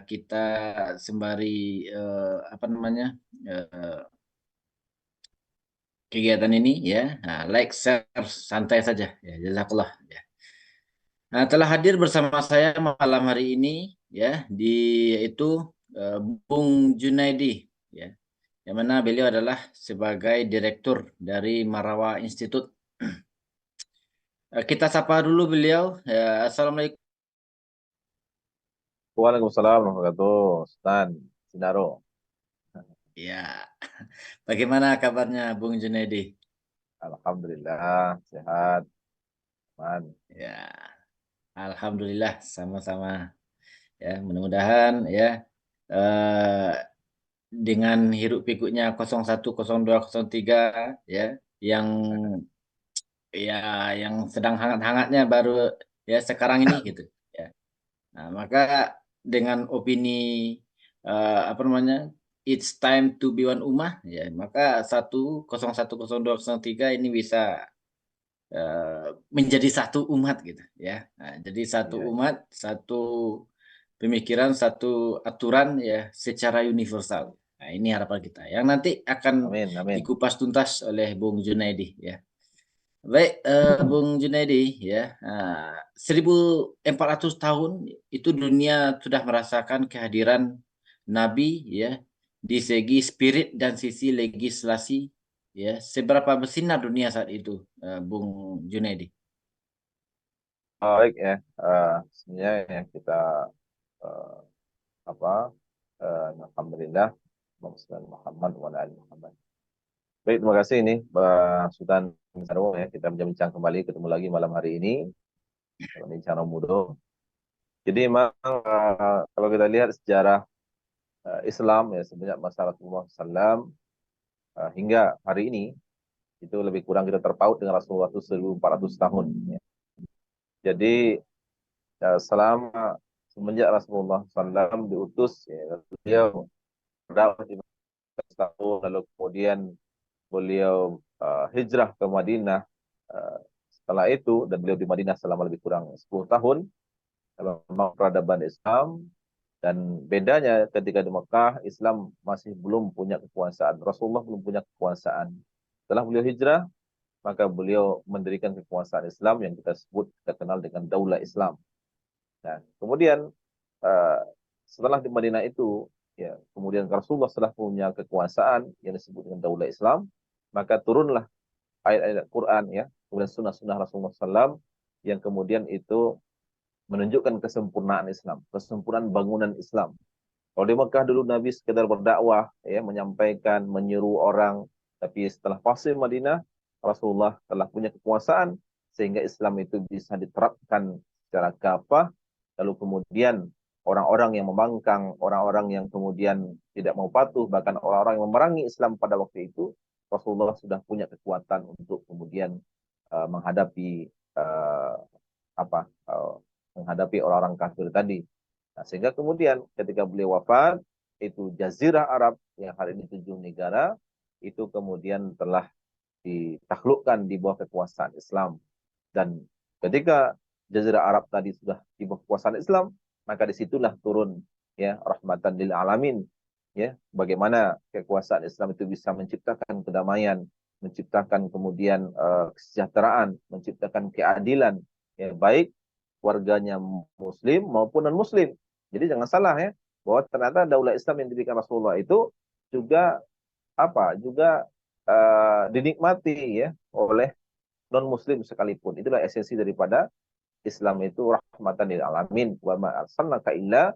kita sembari apa namanya kegiatan ini ya, nah, like, share, santai saja ya, jazakallah ya. Nah, telah hadir bersama saya malam hari ini ya di yaitu Bung Junaidi ya, yang mana beliau adalah sebagai direktur dari Marawa Institute. Kita sapa dulu beliau. Ya, Assalamualaikum. Waalaikumsalam warahmatullahi wabarakatuh. Stan, Sinaro. Ya, bagaimana kabarnya Bung Junaidi? Alhamdulillah, sehat, aman. Ya, alhamdulillah sama-sama. Ya, mudah-mudahan ya eh, dengan hiruk pikuknya 01, 02, 03 ya, yang ya yang sedang hangat-hangatnya baru ya sekarang ini gitu ya. Nah, maka dengan opini apa namanya, it's time to be one ummah ya, maka 01, 01, 02, 03 ini bisa menjadi satu umat gitu ya. Nah, jadi satu Iya, iya. umat, satu pemikiran, satu aturan ya secara universal. Nah, ini harapan kita yang nanti akan Amin, amin. dikupas tuntas oleh Bung Junaidi ya. Baik, Bung Junaidi ya, 1400 tahun itu dunia sudah merasakan kehadiran Nabi ya, di segi spirit dan sisi legislasi ya. Seberapa bersinar dunia saat itu, Bung Junaidi? Baik ya, sebenarnya ya kita eh, apa? Alhamdulillah, Muhammad wa ala ali Muhammad. Baik, terima kasih ini, Pak Sultan Sinaro ya. Kita bincang kembali, ketemu lagi malam hari ini, dalam bincang Ramadan. Jadi memang kalau kita lihat sejarah Islam ya semenjak masa Rasulullah SAW hingga hari ini itu lebih kurang kita terpaut dengan Rasulullah itu 1400 tahun. Ya. Jadi selama semenjak Rasulullah SAW diutus, ya, beliau berdakwah di Mekah tahun, lalu kemudian beliau hijrah ke Madinah setelah itu, dan beliau di Madinah selama lebih kurang 10 tahun dalam peradaban Islam. Dan bedanya ketika di Mekah, Islam masih belum punya kekuasaan. Rasulullah belum punya kekuasaan. Setelah beliau hijrah, maka beliau mendirikan kekuasaan Islam yang kita kenal dengan Daulah Islam. Nah, kemudian eh, setelah di Madinah itu, ya, kemudian Rasulullah setelah punya kekuasaan yang disebut dengan Daulah Islam, maka turunlah ayat-ayat Quran ya, kemudian sunnah-sunnah Rasulullah SAW yang kemudian itu menunjukkan kesempurnaan Islam, kesempurnaan bangunan Islam. Kalau di Mekah dulu Nabi sekedar berdakwah, ya, menyampaikan, menyuruh orang, tapi setelah fase Madinah, Rasulullah telah punya kekuasaan sehingga Islam itu bisa diterapkan secara gapah. Lalu kemudian orang-orang yang membangkang, orang-orang yang kemudian tidak mau patuh, bahkan orang-orang yang memerangi Islam pada waktu itu, Rasulullah sudah punya kekuatan untuk kemudian menghadapi uh, apa uh, menghadapi orang-orang kafir tadi. Nah, sehingga kemudian ketika beliau wafat, itu Jazirah Arab yang hari ini 7 negara, itu kemudian telah ditaklukkan di bawah kekuasaan Islam. Dan ketika Jazirah Arab tadi sudah di bawah kekuasaan Islam, maka disitulah turun ya rahmatan lil alamin, ya bagaimana kekuasaan Islam itu bisa menciptakan kedamaian, menciptakan kemudian kesejahteraan, menciptakan keadilan, ya baik warganya Muslim maupun non Muslim. Jadi jangan salah ya, bahwa ternyata daulah Islam yang diberikan Rasulullah itu juga juga dinikmati ya oleh non Muslim sekalipun. Itulah esensi daripada Islam itu rahmatan lil alamin, wa ma arsalnaka illa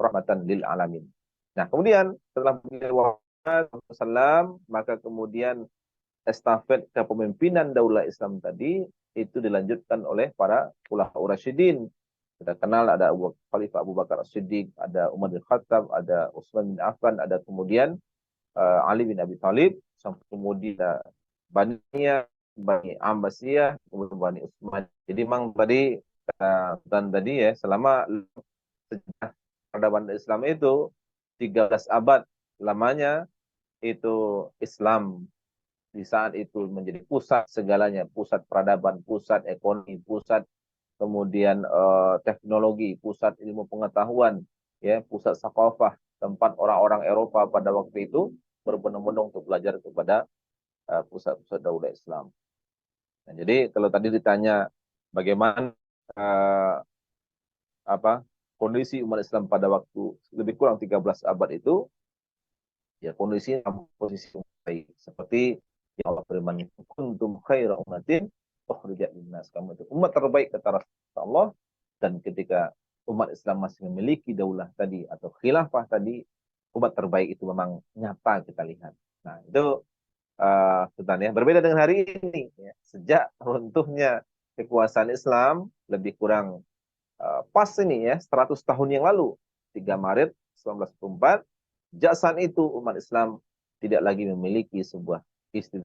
rahmatan lil alamin. Nah, kemudian setelah beliau wafat maka kemudian estafet kepemimpinan daulah Islam tadi itu dilanjutkan oleh para khulafaur rasyidin. Kita kenal ada Khalifah Abu Bakar As-Siddiq, ada Umar bin Khattab, ada Utsman bin Affan, ada kemudian Ali bin Abi Thalib, sampai kemudian Bani Bani Abbasiyah, kemudian Bani Utsman. Jadi memang tadi dan tadi ya selama sejarah peradaban Islam itu 13 abad lamanya itu Islam di saat itu menjadi pusat segalanya, pusat peradaban, pusat ekonomi, pusat kemudian teknologi, pusat ilmu pengetahuan. ya, pusat sakofah, tempat orang-orang Eropa pada waktu itu berbondong-bondong untuk belajar kepada pusat-pusat daulah Islam. Nah, jadi kalau tadi ditanya bagaimana eh, apa kondisi umat Islam pada waktu lebih kurang 13 abad itu, ya kondisinya posisi yang baik. Seperti yang Allah firman, kuntum khaira ummatin ukhrijat linnas. Kamu itu umat terbaik kata Rasulullah. Dan ketika umat Islam masih memiliki daulah tadi atau khilafah tadi, umat terbaik itu memang nyata kita lihat. Nah, itu Sultan ya. Berbeda dengan hari ini, ya. Sejak runtuhnya kekuasaan Islam lebih kurang pas ini ya 100 tahun yang lalu, 3 Maret 1944, sejak saat itu umat Islam tidak lagi memiliki sebuah istilah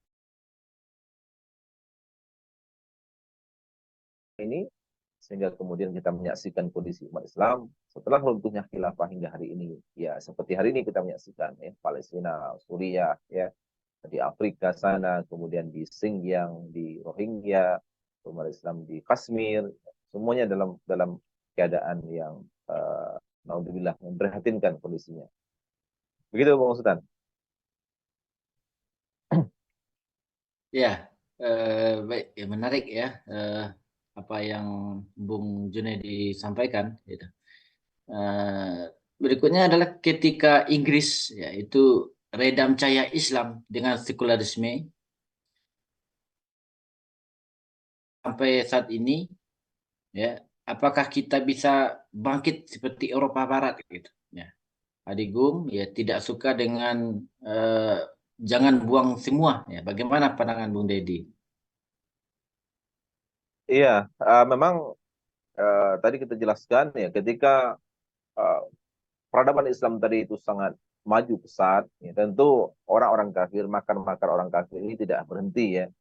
ini, sehingga kemudian kita menyaksikan kondisi umat Islam setelah runtuhnya khilafah hingga hari ini. Ya, seperti hari ini kita menyaksikan ya, Palestina, Suriah, ya, di Afrika sana, kemudian di Xinjiang, di Rohingya, umat Islam di Kashmir, semuanya dalam dalam keadaan yang naudzubillah memprihatinkan kondisinya. Begitu Bang Sultan. Ya, baik, ya menarik ya apa yang Bung Junaidi sampaikan. Gitu. Berikutnya adalah ketika Inggris yaitu redam cahaya Islam dengan sekularisme sampai saat ini, ya, apakah kita bisa bangkit seperti Eropa Barat gitu? Ya, Adigum ya tidak suka dengan eh, jangan buang semua. Ya, bagaimana pandangan Bung Dedi? Iya, memang tadi kita jelaskan ya ketika eh, peradaban Islam tadi itu sangat maju pesat, ya, tentu orang-orang kafir, makar-makar orang kafir ini tidak berhenti ya.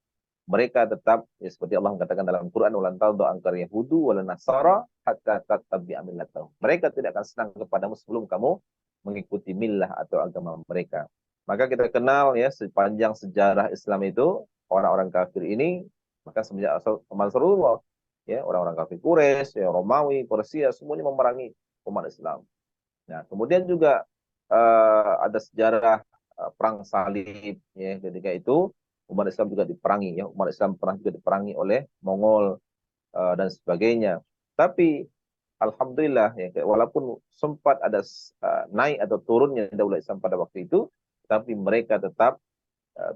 Mereka tetap ya, seperti Allah mengatakan dalam Quran, "Walan tarda ankar yahudu walan nasara hatta tattabi'a millatahum." Mereka tidak akan senang kepadamu sebelum kamu mengikuti millah atau agama mereka. Maka kita kenal ya sepanjang sejarah Islam itu orang-orang kafir ini, maka semenjak Rasulullah ya, orang-orang kafir Quraisy, ya, Romawi, Persia semuanya memerangi umat Islam. Nah, kemudian juga ada sejarah perang salib ya, ketika itu umat Islam juga diperangi ya, umat Islam pernah juga diperangi oleh Mongol dan sebagainya. Tapi alhamdulillah ya, walaupun sempat ada naik atau turunnya daulah Islam pada waktu itu, tapi mereka tetap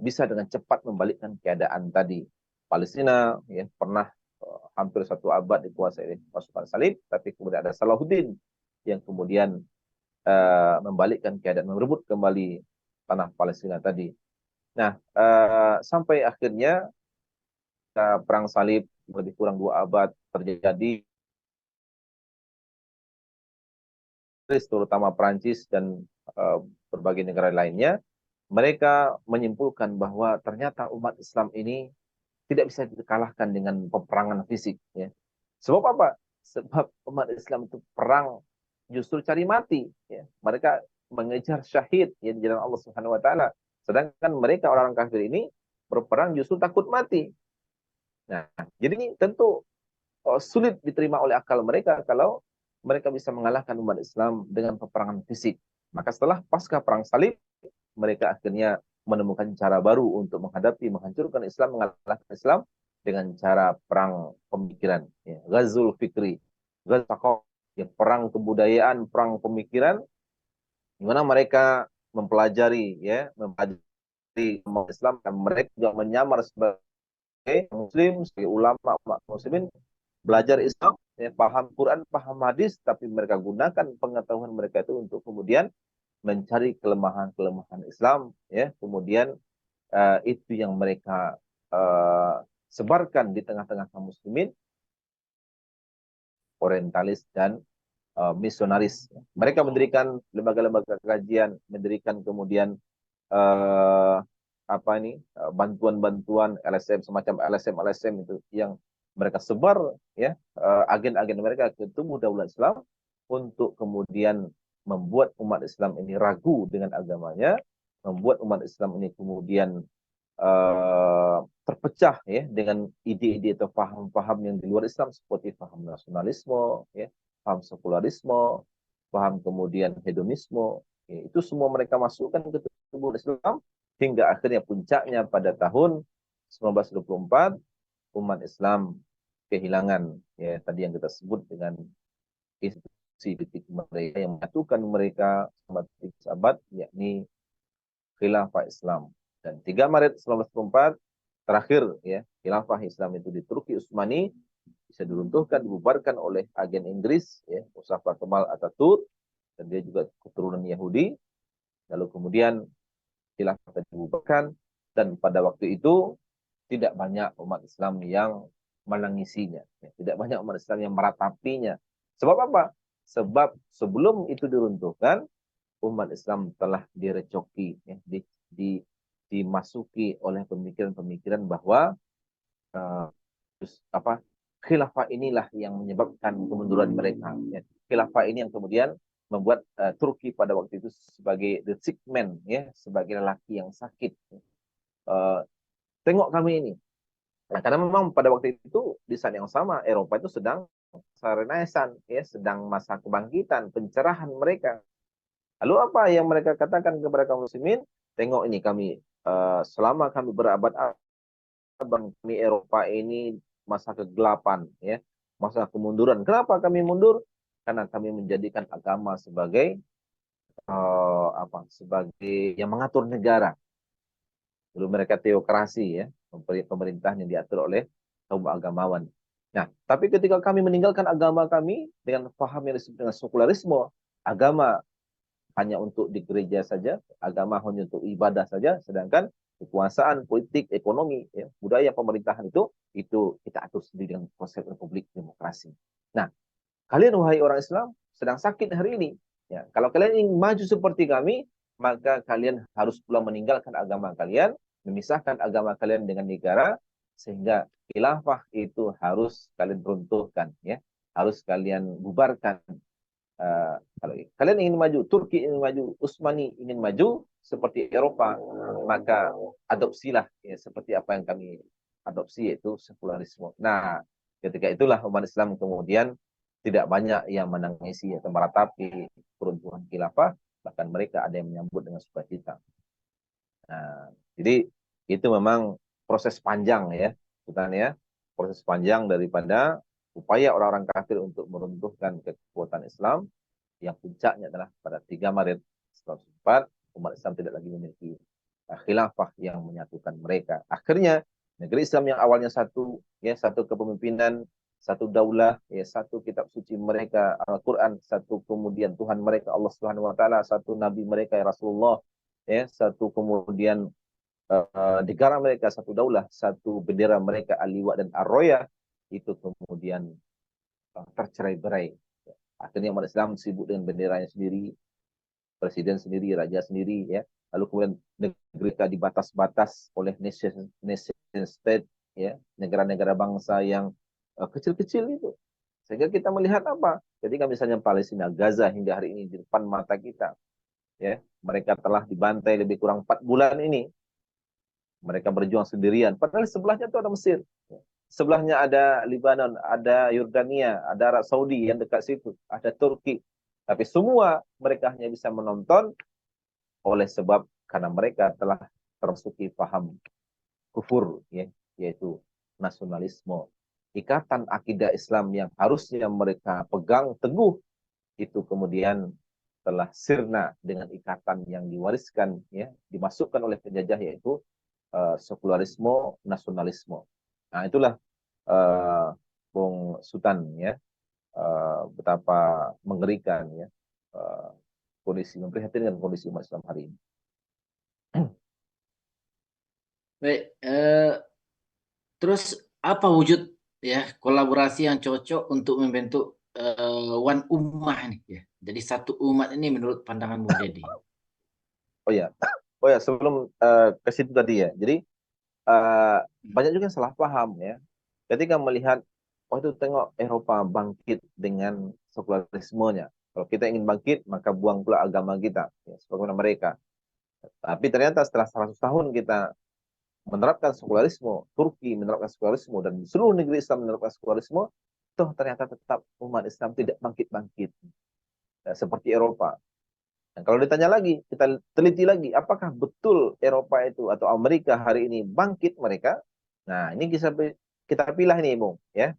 bisa dengan cepat membalikkan keadaan tadi. Palestina ya pernah hampir 1 abad dikuasai oleh pasukan salib, tapi kemudian ada Salahuddin yang kemudian membalikkan keadaan, merebut kembali tanah Palestina tadi. Nah, sampai akhirnya perang salib lebih kurang 2 abad terjadi, terutama Prancis dan berbagai negara lainnya, mereka menyimpulkan bahwa ternyata umat Islam ini tidak bisa dikalahkan dengan peperangan fisik. Ya. Sebab apa? Sebab umat Islam itu perang justru cari mati. Ya. Mereka mengejar syahid ya, di jalan Allah Subhanahu Wa Taala. Sedangkan mereka orang kafir ini berperang justru takut mati. Nah, jadi ini tentu sulit diterima oleh akal mereka kalau mereka bisa mengalahkan umat Islam dengan peperangan fisik. Maka setelah pasca perang salib, mereka akhirnya menemukan cara baru untuk menghadapi, menghancurkan Islam, mengalahkan Islam dengan cara perang pemikiran, ya. Ghazul fikri, ghazul ya, perang kebudayaan, perang pemikiran, di mana mereka mempelajari, ya, mempelajari Islam, dan mereka juga menyamar sebagai Muslim, sebagai ulama muslimin, belajar Islam, ya, paham Quran, paham hadis, tapi mereka gunakan pengetahuan mereka itu untuk kemudian mencari kelemahan-kelemahan Islam, ya, kemudian itu yang mereka sebarkan di tengah-tengah kaum muslimin, orientalis dan misionaris. Mereka mendirikan lembaga-lembaga kajian, mendirikan kemudian uh, apa ini bantuan-bantuan LSM, semacam LSM itu yang mereka sebar ya, agen-agen mereka ke tubuh daulah Islam untuk kemudian membuat umat Islam ini ragu dengan agamanya, membuat umat Islam ini kemudian terpecah ya dengan ide-ide atau paham-paham yang di luar Islam seperti paham nasionalisme, ya, paham sekularisme, paham kemudian hedonisme, ya, itu semua mereka masukkan ke tubuh Islam hingga akhirnya puncaknya pada tahun 1924 umat Islam kehilangan ya tadi yang kita sebut dengan institusi politik mereka yang menyatukan mereka selama 3 abad, yakni Khilafah Islam. Dan 3 Maret 1924 terakhir ya Khilafah Islam itu di Turki Utsmani bisa diruntuhkan, dibubarkan oleh agen Inggris ya Mustafa Kemal Atatürk, dan dia juga keturunan Yahudi. Lalu kemudian khilafah dibubarkan, dan pada waktu itu tidak banyak umat Islam yang menangisinya, ya. Tidak banyak umat Islam yang meratapinya. Sebab apa? Sebab sebelum itu diruntuhkan, umat Islam telah direcoki, ya, dimasuki oleh pemikiran-pemikiran bahwa uh, apa khilafah inilah yang menyebabkan kemunduran mereka. Ya. Khilafah ini yang kemudian membuat Turki pada waktu itu sebagai the sick man, ya, sebagai lelaki yang sakit. Uh, Tengok kami ini. Nah, karena memang pada waktu itu di saat yang sama Eropa itu sedang renaissance, ya, sedang masa kebangkitan, pencerahan mereka. Lalu apa yang mereka katakan kepada kaum muslimin? Tengok ini kami, selama kami berabad-abad kami Eropa ini masa kegelapan, ya, masa kemunduran. Kenapa kami mundur? Karena kami menjadikan agama sebagai sebagai yang mengatur negara. Dulu mereka teokrasi, ya, pemerintahan yang diatur oleh kaum agamawan. Nah, tapi ketika kami meninggalkan agama kami dengan paham yang disebut dengan sekularisme, agama hanya untuk di gereja saja, agama hanya untuk ibadah saja, sedangkan kekuasaan, politik, ekonomi, ya, budaya pemerintahan itu kita atur sendiri dengan konsep republik demokrasi. Nah, kalian wahai orang Islam sedang sakit hari ini. Ya, kalau kalian ingin maju seperti kami, maka kalian harus pula meninggalkan agama kalian, memisahkan agama kalian dengan negara, sehingga khilafah itu harus kalian runtuhkan, ya, harus kalian bubarkan. Kalau kalian ingin maju, Turki ingin maju, Utsmani ingin maju seperti Eropa, maka adopsilah, ya, seperti apa yang kami adopsi, yaitu sekularisme. Nah, ketika itulah umat Islam kemudian tidak banyak yang menangisi atau meratapi peruntuhan khilafah, bahkan mereka ada yang menyambut dengan sukacita. Nah, jadi itu memang proses panjang, ya, bukan ya, proses panjang daripada upaya orang-orang kafir untuk meruntuhkan kekuatan Islam, yang puncaknya adalah pada 3 Maret 1944 umat Islam tidak lagi memiliki khilafah yang menyatukan mereka. Akhirnya negeri Islam yang awalnya satu, ya, satu kepemimpinan, satu daulah, ya, satu kitab suci mereka Al-Quran, satu kemudian Tuhan mereka Allah Subhanahu Wa Taala, satu Nabi mereka ya Rasulullah, ya, satu kemudian negara mereka, satu daulah, satu bendera mereka Al-Liwa dan Ar-Roya, itu kemudian tercerai-berai. Akhirnya umat Islam sibuk dengan benderanya sendiri, presiden sendiri, raja sendiri, ya. Lalu kemudian negeri kita dibatas-batas oleh nation state, ya, negara-negara bangsa yang kecil-kecil itu. Sehingga kita melihat apa? Ketika misalnya Palestina, Gaza hingga hari ini di depan mata kita, ya, mereka telah dibantai lebih kurang 4 bulan ini. Mereka berjuang sendirian. Padahal sebelahnya itu ada Mesir. Sebelahnya ada Lebanon, ada Yordania, ada Arab Saudi yang dekat situ, ada Turki. Tapi semua mereka hanya bisa menonton oleh sebab karena mereka telah termasuki paham kufur, ya, yaitu nasionalisme. Ikatan akidah Islam yang harusnya mereka pegang teguh itu kemudian telah sirna dengan ikatan yang diwariskan, ya, dimasukkan oleh penjajah, yaitu sekularisme, nasionalisme. Nah, itulah Bung Sultan, ya, betapa mengerikan, ya, kondisi, memprihatinkan kondisi umat Islam hari ini. Baik, terus apa wujud ya kolaborasi yang cocok untuk membentuk one ummah nih ya. Jadi satu umat ini menurut pandangan Bung Deddy. Oh ya, sebelum ke situ tadi, ya. Jadi banyak juga yang salah paham, ya. Ketika melihat, oh itu tengok Eropa bangkit dengan sekularismenya. Kalau kita ingin bangkit, maka buang pula agama kita, ya, sebagaimana mereka. Tapi ternyata setelah 100 tahun kita menerapkan sekularisme, Turki menerapkan sekularisme, dan seluruh negeri Islam menerapkan sekularisme, toh ternyata tetap umat Islam tidak bangkit-bangkit. seperti Eropa. Dan kalau ditanya lagi, kita teliti lagi, apakah betul Eropa itu atau Amerika hari ini bangkit mereka? Nah, ini kita pilih nih, Bung, ya,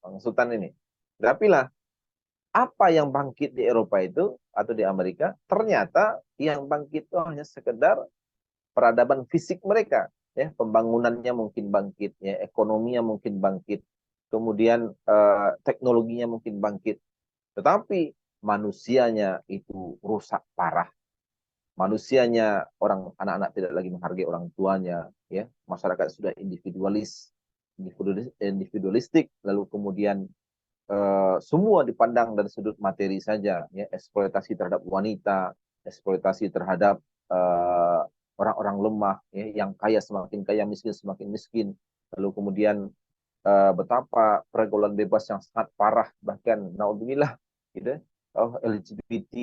Bang Sultan ini. Kita pilih apa yang bangkit di Eropa itu atau di Amerika. Ternyata yang bangkit itu hanya sekedar peradaban fisik mereka, ya, pembangunannya mungkin bangkit, ya, ekonominya mungkin bangkit, kemudian teknologinya mungkin bangkit, tetapi manusianya itu rusak parah. Manusianya, orang anak-anak tidak lagi menghargai orang tuanya, ya, masyarakat sudah individualistik, lalu kemudian semua dipandang dari sudut materi saja, ya, eksploitasi terhadap wanita, eksploitasi terhadap eh, orang-orang lemah, ya, yang kaya semakin kaya, miskin semakin miskin, lalu kemudian betapa pergaulan bebas yang sangat parah, bahkan naudzubillah, gitu, LGBT,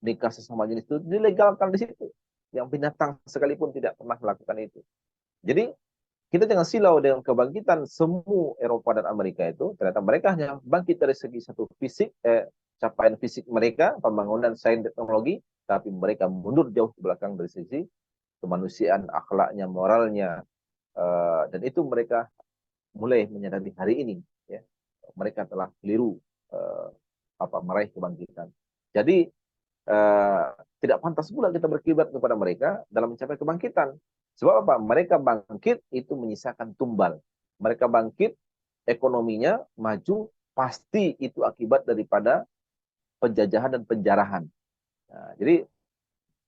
nikah sesama jenis itu dilegalkan di situ, yang binatang sekalipun tidak pernah melakukan itu. Jadi kita jangan silau dengan kebangkitan semu Eropa dan Amerika itu. Ternyata mereka hanya bangkit dari segi satu fisik, capaian fisik mereka, pembangunan sains teknologi, tapi mereka mundur jauh ke belakang dari sisi kemanusiaan, akhlaknya, moralnya, dan itu mereka mulai menyadari hari ini, ya, mereka telah keliru eh, meraih kebangkitan. Jadi eh, tidak pantas pula kita berkiblat kepada mereka dalam mencapai kebangkitan. Sebab apa? Mereka bangkit itu menyisakan tumbal. Mereka bangkit, ekonominya maju, pasti itu akibat daripada penjajahan dan penjarahan. Nah, jadi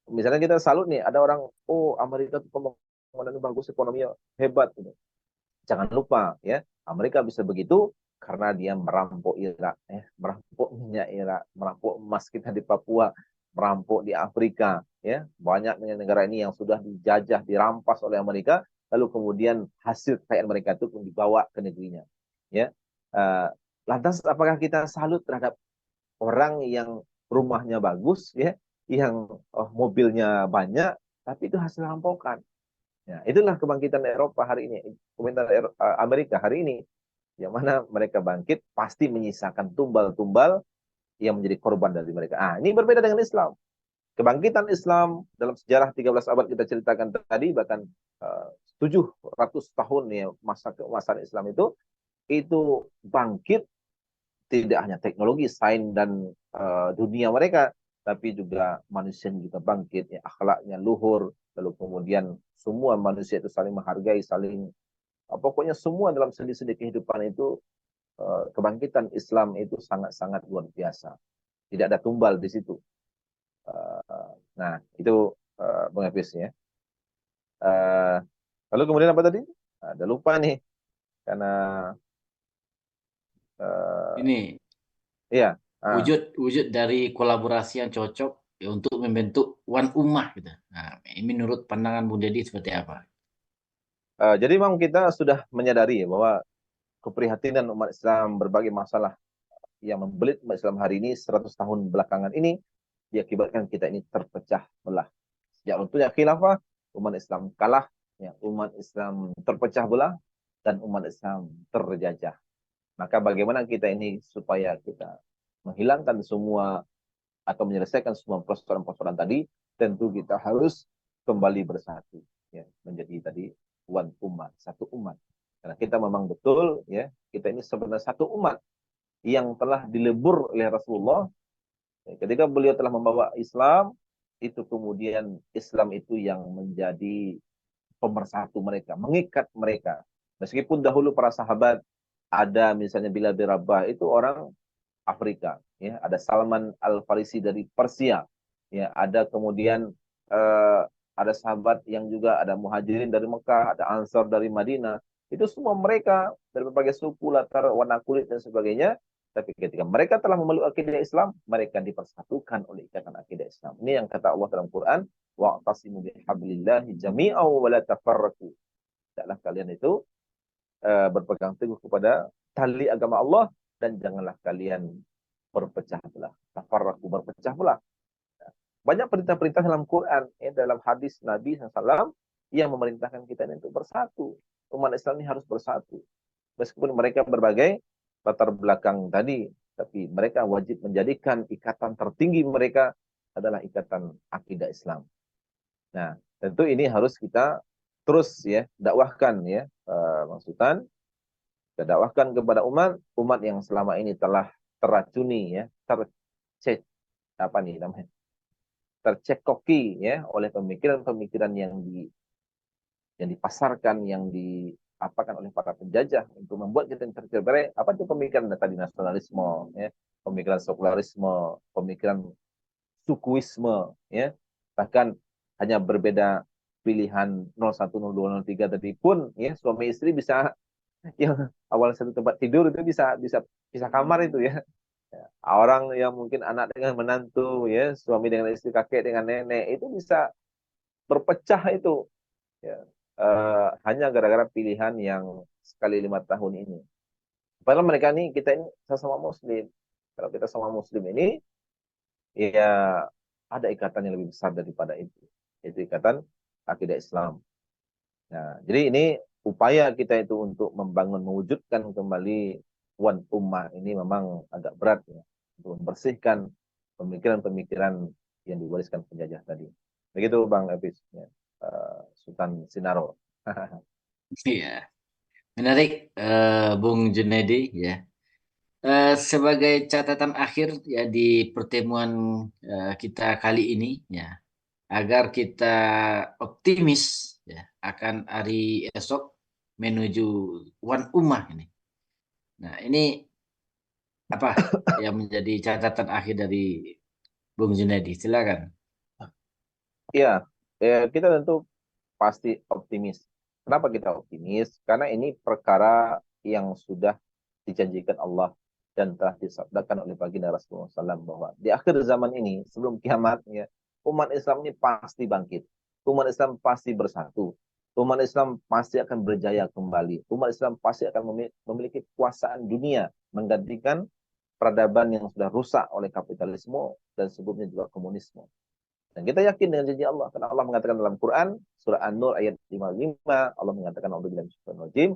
misalnya kita salut nih, ada orang, oh Amerika itu pembangunannya bagus, ekonominya hebat, gitu. Jangan lupa, ya, Amerika bisa begitu karena dia merampok Irak, merampok minyak Irak, merampok emas kita di Papua, merampok di Afrika, ya, banyak negara ini yang sudah dijajah, dirampas oleh Amerika, lalu kemudian hasil kekayaan mereka itu pun dibawa ke negerinya, ya. Uh, Lantas apakah kita salut terhadap orang yang rumahnya bagus, ya, yang mobilnya banyak, tapi itu hasil rampokan? Ya, itulah kebangkitan Eropa hari ini, kebangkitan Amerika hari ini, yang mana mereka bangkit pasti menyisakan tumbal-tumbal yang menjadi korban dari mereka. Ini berbeda dengan Islam. Kebangkitan Islam dalam sejarah 13 abad kita ceritakan tadi, bahkan 700 tahun, ya, masa keemasan Islam itu bangkit tidak hanya teknologi, sains dan dunia mereka, tapi juga manusia juga bangkit, ya, akhlaknya luhur, lalu kemudian semua manusia itu saling menghargai, saling pokoknya semua dalam sendi-sendi kehidupan itu, kebangkitan Islam itu sangat-sangat luar biasa. Tidak ada tumbal di situ. Nah, itu Bung Hafiz, ya. Uh, Lalu kemudian apa tadi? Ada lupa nih, karena uh, Ini iya. Uh, wujud wujud dari kolaborasi yang cocok ya, untuk membentuk one ummah gitu. Nah, ini menurut pandangan Bu Dedi seperti apa? jadi memang kita sudah menyadari bahwa keprihatinan umat Islam berbagai masalah yang membelit umat Islam hari ini 100 tahun belakangan ini diakibatkan kita ini terpecah belah. Sejak runtuhnya khilafah, umat Islam kalah, ya, umat Islam terpecah belah, dan umat Islam terjajah. Maka bagaimana kita ini supaya kita menghilangkan semua atau menyelesaikan semua persoalan-persoalan tadi, tentu kita harus kembali bersatu, ya, menjadi tadi one umat, satu umat. Karena kita memang betul, ya, kita ini sebenarnya satu umat yang telah dilebur oleh Rasulullah. Ketika beliau telah membawa Islam, itu kemudian Islam itu yang menjadi pemersatu mereka, mengikat mereka. Meskipun dahulu para sahabat, ada misalnya Bilal bin Rabah, itu orang Afrika, ya, ada Salman Al-Farisi dari Persia, ya, ada kemudian eh, ada sahabat yang juga ada Muhajirin dari Mekah, ada Ansar dari Madinah. Itu semua mereka dari berbagai suku, latar, warna kulit dan sebagainya. Tapi ketika mereka telah memeluk akidah Islam, mereka dipersatukan oleh ikatan akidah Islam. Ini yang kata Allah dalam Quran, wa'tasimu bihablillahi jami'an wa la tafarraqu. Hendaklah kalian itu berpegang teguh kepada tali agama Allah, dan janganlah kalian berpecah belah. Tafarraqu, berpecah belah. Banyak perintah-perintah dalam Quran, ya, dalam hadis Nabi SAW yang memerintahkan kita ini untuk bersatu. Umat Islam ini harus bersatu. Meskipun mereka berbagai latar belakang tadi, tapi mereka wajib menjadikan ikatan tertinggi mereka adalah ikatan akidah Islam. Nah, tentu ini harus kita terus ya dakwahkan ya, maksudkan kita dakwahkan kepada umat yang selama ini telah teracuni ya, tercek apa nih namanya, tercekoki ya oleh pemikiran-pemikiran yang dipasarkan, yang diapakan oleh para penjajah untuk membuat kita tercerai. Apa itu pemikiran tadi, nasionalisme, ya, pemikiran sekularisme, pemikiran sukuisme, ya, bahkan hanya berbeda pilihan 01, 02, 03 tadi pun, ya, suami istri bisa yang awal satu tempat tidur itu bisa bisa bisa kamar itu ya. Ya, orang yang mungkin anak dengan menantu, ya, suami dengan istri, kakek dengan nenek itu bisa berpecah itu ya, hanya gara-gara pilihan yang sekali 5 tahun ini. Padahal mereka ini, kita ini sama Muslim. Kalau kita sama Muslim ini, ya ada ikatan yang lebih besar daripada itu. Itu ikatan akidah Islam. Nah, jadi ini upaya kita itu untuk membangun, mewujudkan kembali Wan Ummah ini memang agak berat ya. Untuk membersihkan pemikiran-pemikiran yang diwariskan penjajah tadi. Begitu Bang Epis, ya. Sultan Sinaro. Iya, menarik, Bung Junedi ya. Sebagai catatan akhir ya di pertemuan kita kali ini ya, agar kita optimis ya akan hari esok menuju Wan Ummah ini. Nah, ini apa yang menjadi catatan akhir dari Bung Junedi? Silakan. Iya, kita tentu pasti optimis. Kenapa kita optimis? Karena ini perkara yang sudah dijanjikan Allah dan telah disabdakan oleh baginda Rasulullah SAW bahwa di akhir zaman ini, sebelum kiamat, ya, umat Islam ini pasti bangkit. Umat Islam pasti bersatu. Umat Islam pasti akan berjaya kembali. Umat Islam pasti akan memiliki kekuasaan dunia, menggantikan peradaban yang sudah rusak oleh kapitalisme dan sebelumnya juga komunisme. Dan kita yakin dengan janji Allah. Karena Allah mengatakan dalam Quran, surah An-Nur ayat 55, Allah mengatakan, "A'udzubillahi minasyaitonir rajim,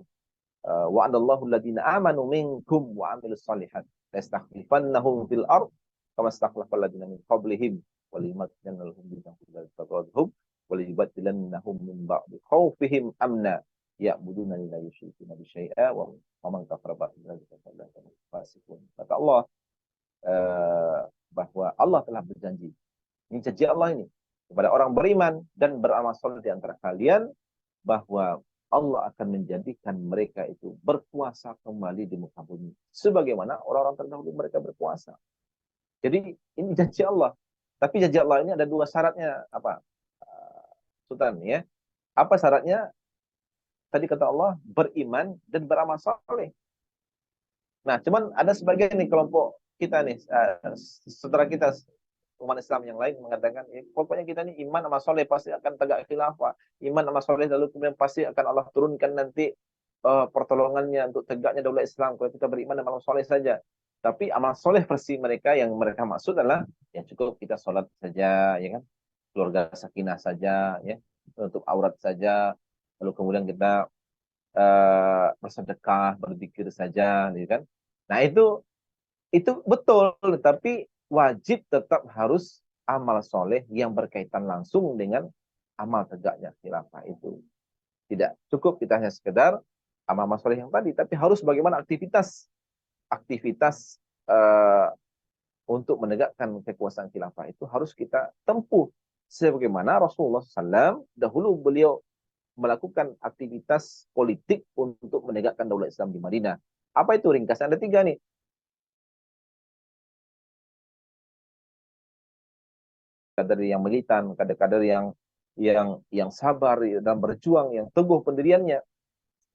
wa'adallahu alladziina aamanu minkum wa 'amilus shalihat, lastakhlifannahum fil ardh kama stakhlafal ladziina min qablihim wa liyumakkinanna lahum dinahum alladzi irtadalahum wa liyubaddilannahum min ba'di khaufihim amna ya'budunani la yusyrikuna bi syai'a wa man kafara ba'da dzalika fa ulaika humul fasiqun." Kata Allah, bahwa Allah telah berjanji. Ini janji Allah ini kepada orang beriman dan beramal soleh di antara kalian, bahwa Allah akan menjadikan mereka itu berkuasa kembali di muka bumi sebagaimana orang-orang terdahulu mereka berkuasa. Jadi ini janji Allah. Tapi janji Allah ini ada dua syaratnya, apa? Sultan ya. Apa syaratnya? Tadi kata Allah, beriman dan beramal soleh. Nah, cuman ada sebagian nih kelompok kita nih, saudara kita umat Islam yang lain mengatakan, pokoknya kita ini iman sama soleh pasti akan tegak khilafah. Iman sama soleh lalu kemudian pasti akan Allah turunkan nanti pertolongannya untuk tegaknya daulah Islam kalau kita beriman dan amal soleh saja. Tapi amal soleh versi mereka yang mereka maksud adalah, ya cukup kita sholat saja, ya kan, keluarga sakinah saja, ya, untuk aurat saja, lalu kemudian kita bersedekah, berzikir saja, ya kan. Nah itu betul, tapi wajib tetap harus amal soleh yang berkaitan langsung dengan amal tegaknya khilafah itu. Tidak cukup kita hanya sekedar amal soleh yang tadi, tapi harus bagaimana aktivitas aktivitas untuk menegakkan kekuasaan khilafah itu harus kita tempuh. Sebagaimana Rasulullah SAW dahulu beliau melakukan aktivitas politik untuk menegakkan daulah Islam di Madinah. Apa itu ringkasan? Ada tiga nih. Kader yang militan, kader-kader yang sabar dan berjuang, yang teguh pendiriannya.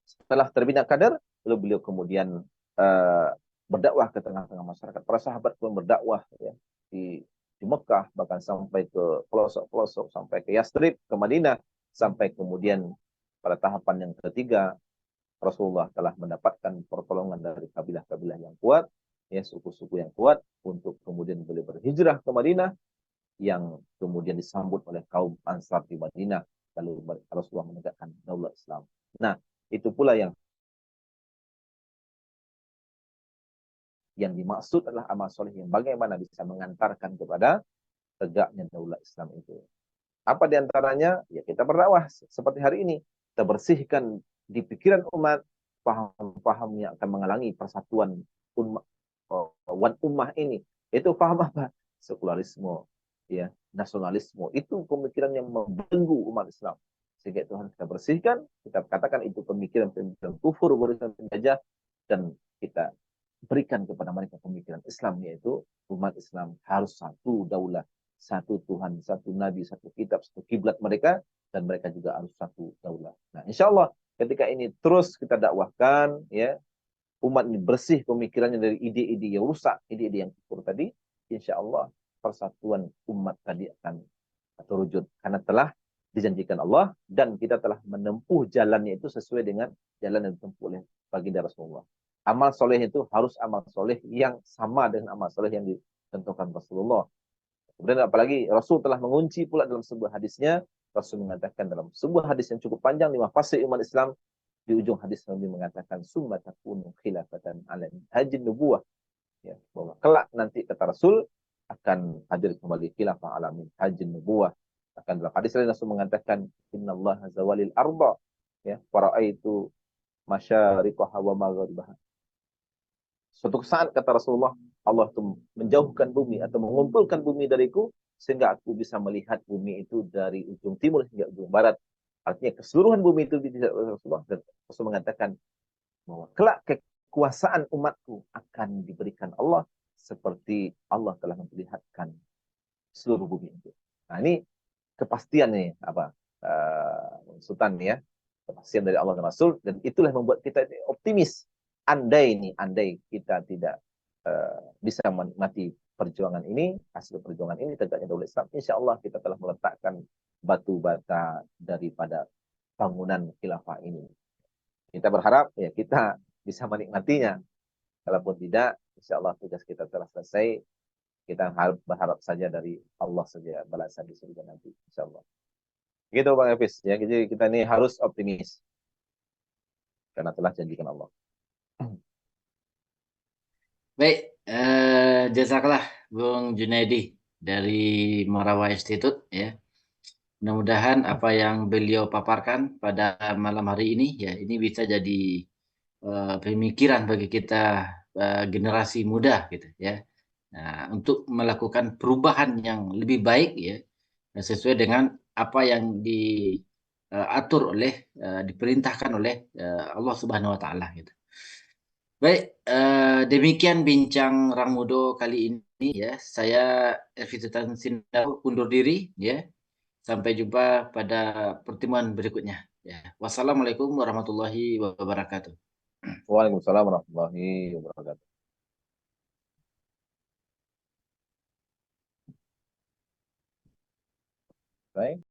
Setelah terbina kader, lalu beliau kemudian uh, berdakwah ke tengah-tengah masyarakat. Para sahabat pun berdakwah ya, di Mekah, bahkan sampai ke pelosok-pelosok, sampai ke Yastrib, ke Madinah, sampai kemudian pada tahapan yang ketiga, Rasulullah telah mendapatkan pertolongan dari kabilah-kabilah yang kuat, ya, suku-suku yang kuat, untuk kemudian beliau berhijrah ke Madinah, yang kemudian disambut oleh kaum Ansar di Madinah, lalu Rasulullah menegakkan daulah Islam. Nah, itu pula yang dimaksud adalah amal soleh yang bagaimana bisa mengantarkan kepada tegaknya daulah Islam itu. Apa diantaranya? Ya kita berdakwah seperti hari ini. Kita bersihkan di pikiran umat paham-paham yang akan menghalangi persatuan umat, ummah ini. Itu paham apa? Sekularisme, ya, nasionalisme. Itu pemikiran yang membelenggu umat Islam. Sehingga itu harus kita bersihkan. Kita katakan itu pemikiran-pemikiran kufur, barisan penjajah, dan kita berikan kepada mereka pemikiran Islam, yaitu umat Islam harus satu daulah, satu Tuhan, satu Nabi, satu kitab, satu kiblat mereka, dan mereka juga harus satu daulah. Nah, insya Allah ketika ini terus kita dakwahkan, ya, umat ini bersih pemikirannya dari ide-ide yang rusak, ide-ide yang kufur tadi, insya Allah persatuan umat tadi akan terwujud karena telah dijanjikan Allah dan kita telah menempuh jalannya itu sesuai dengan jalan yang ditempuh oleh baginda Rasulullah. Amal soleh itu harus amal soleh yang sama dengan amal soleh yang ditentukan Rasulullah. Kemudian apalagi Rasul telah mengunci pula dalam sebuah hadisnya, Rasul mengatakan dalam sebuah hadis yang cukup panjang, 5 fase umat Islam, di ujung hadis Nabi mengatakan summa takunu khilafatan ala hajin nubuwah, ya, bahwa kelak nanti kata Rasul akan hadir kembali khilafah alamin hajin nubuwah. Akan dalam hadis lain Rasul mengatakan innallaha zawalil arda, ya, faraitu masyariqaha wa magharibaha. Suatu saat kata Rasulullah, Allah itu menjauhkan bumi atau mengumpulkan bumi dariku sehingga aku bisa melihat bumi itu dari ujung timur hingga ujung barat. Artinya keseluruhan bumi itu dilihat oleh Rasulullah, dan Rasul mengatakan bahwa kelak kekuasaan umatku akan diberikan Allah seperti Allah telah memperlihatkan seluruh bumi itu. Nah, ini kepastian nih apa Sultan ya, kepastian dari Allah dan Rasul, dan itulah yang membuat kita optimis. Andai kita tidak bisa menikmati perjuangan ini, hasil perjuangan ini tegaknya daulah Islam, insya Allah kita telah meletakkan batu bata daripada bangunan khilafah ini. Kita berharap ya kita bisa menikmatinya. Kalaupun tidak, insya Allah tugas kita telah selesai. Kita berharap saja dari Allah saja balasan di surga nanti, insya Allah. Gitu Bang Hafiz. Ya, jadi kita ini harus optimis karena telah janjikan Allah. Baik, jazakallah Bung Junaidi dari Marawa Institute ya. Mudah-mudahan apa yang beliau paparkan pada malam hari ini ya ini bisa jadi pemikiran bagi kita generasi muda gitu ya. Nah, untuk melakukan perubahan yang lebih baik ya sesuai dengan apa yang diatur oleh diperintahkan oleh Allah Subhanahu wa taala gitu. Baik, demikian bincang Rangmudo kali ini ya. Saya Elvi Sultan Sindau undur diri ya. Sampai jumpa pada pertemuan berikutnya. Ya. Wassalamualaikum warahmatullahi wabarakatuh. Waalaikumsalam warahmatullahi wabarakatuh. Baik.